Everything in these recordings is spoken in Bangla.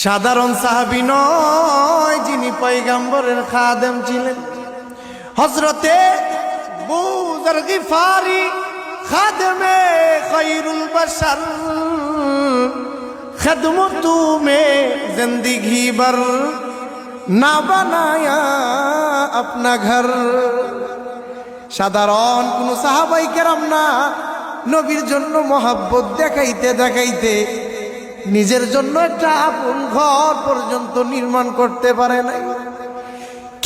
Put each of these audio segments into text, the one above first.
সাধারণ সাহাবী নয়, যিনি পয়গম্বরের খাদেম ছিলেন। হযরতে আবু যর গিফারি খাদেমে খায়রুল বশর, खदमतू में जिंदगी भर ना बनाया अपना घर। সাধারণ কোন সাহাবাই কেরাম না, নবীর জন্য মহব্বত দেখাইতে দেখাইতে নিজের জন্য একটা আপন ঘর পর্যন্ত নির্মাণ করতে পারে নাই।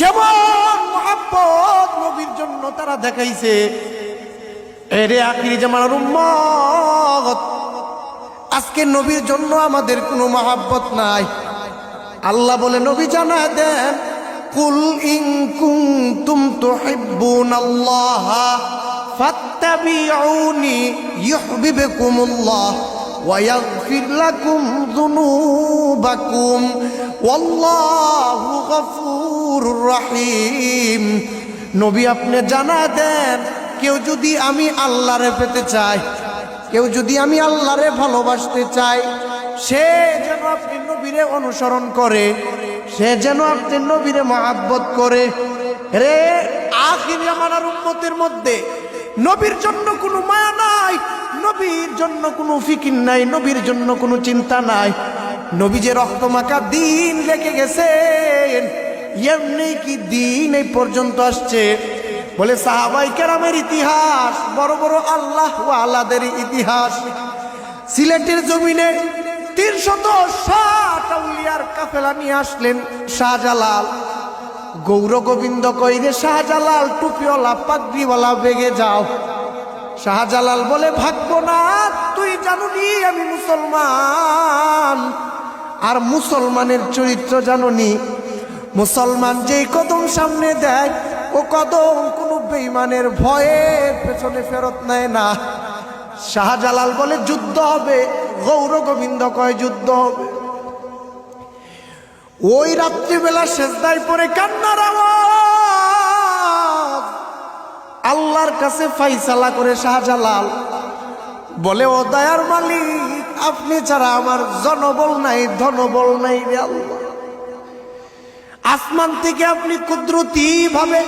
কেমন মহব্বত নবীর জন্য তারা দেখাইছে। এরে আখিরি জামানার উম্মত, আজকে নবীর জন্য আমাদের কোনো মহব্বত নাই। আল্লাহ বলে নবী জানায় দেন, কুল ইন কুনতুম তুহিব্বুনাল্লাহ ফাত্তাবিউনি ইউহিব্বুকুমুল্লাহ ওয়া ইয়াগফির লাকুম যুনুবাকুম ওয়াল্লাহু গফুরুর রহিম। নবী আপনি জানায় দেন, কেউ যদি আমি আল্লাহরে পেতে চায়, কেউ যদি আমি আল্লাহরে ভালোবাসতে চাই, সে যেন আপনি নবীরে অনুসরণ করে, সে যেন আপনি নবীরে মহব্বত করে। রে আখির জামানার উম্মতের মধ্যে নবীর জন্য কোনো মায়া নাই, নবীর জন্য কোনো ফিকির নাই, নবীর জন্য কোনো চিন্তা নাই। নবী যে রক্তমাখা দিন রেখে গেছেন, এমনি কি দিন এই পর্যন্ত আসছে। বলে সাহাবাই কেরামের ইতিহাস, বড় বড় আল্লাহ ওয়ালাদের ইতিহাস। সিলেটের জমিনে 360 আউলিয়ার কাফেলা নিয়ে আসলেন শাহজালাল। গৌর গোবিন্দ কইরে শাহজালাল টুপিওয়ালা পাগড়িওয়ালা বেগে যাও। শাহজালাল বলে ভাগবো না, তুই জানুনি আমি মুসলমান, আর মুসলমানের চরিত্র জানুনি। মুসলমান যেই কদম সামনে দেয়, ও কদম কোনো বেঈমানের ভয়ে পেছনে ফেরত নেয় না। শাহজালাল বলে যুদ্ধ হবে, গৌর গোবিন্দ কয় যুদ্ধ হবে। ওই রাত্রিবেলা সেজদায় পড়ে কান্নার আওয়াজ আল্লাহর কাছে ফাইসালা করে শাহজালাল বলে, ও দয়ার মালিক, আপনি ছাড়া আমার জনবল নাই, ধনবল নাই রে আল্লাহ। আসমান থেকে আপনি কুদরতি ভাবে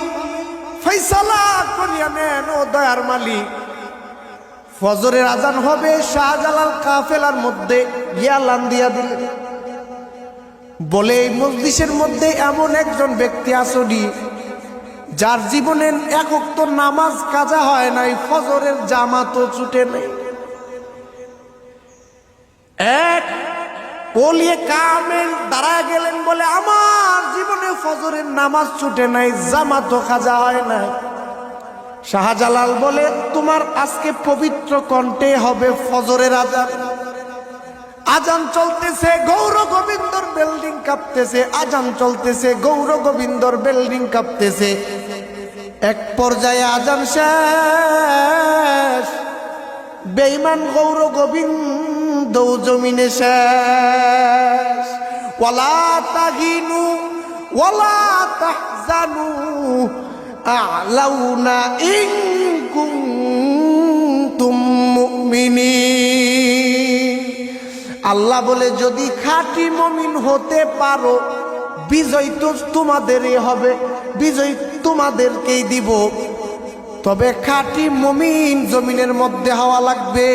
ফয়সালা করিয়া নেন ও দয়ার মালিক। ফজরের আজান হবে, শাহজালাল কাফেলার মধ্যে ইয়ালান দিয়া দিলেন। বলে এই মজলিসের মধ্যে এমন একজন ব্যক্তি আসনি যার জীবনে এক ওয়াক্ত নামাজ কাজা হয় নাই, ফজরের জামাতও ছুটে নেই। এক ওলিয়ে কামেল দাঁড়ায় গেলেন, বলে আমার জীবনে ফজরের নামাজ ছুটে নাই, জামাতও কাজা হয় নাই। শাহজালাল বলে, তোমার আজকে পবিত্র কণ্ঠে হবে ফজরের আজান। আজান চলতেছে, গৌর গোবিন্দর বিল্ডিং কাঁপতেছে, আজান চলতেছে, গৌর গোবিন্দর বিল্ডিং কাঁপতেছে। এক পর্যায়ে আজান শেষ, বেঈমান গৌর গোবিন্দ জমিনে শেষ। ওয়ালা তাহিনু ওয়ালা তাহজানু আ'লাউনা ইন কুনতুম মুমিনিন। আল্লাহ বলে, যদি খাঁটি মুমিন হতে পারো, বিজয় তো তোমাদেরই হবে, বিজয় তোমাদেরকেই দিব। তবে খাঁটি মুমিন জমিনের মধ্যে হওয়া লাগবে।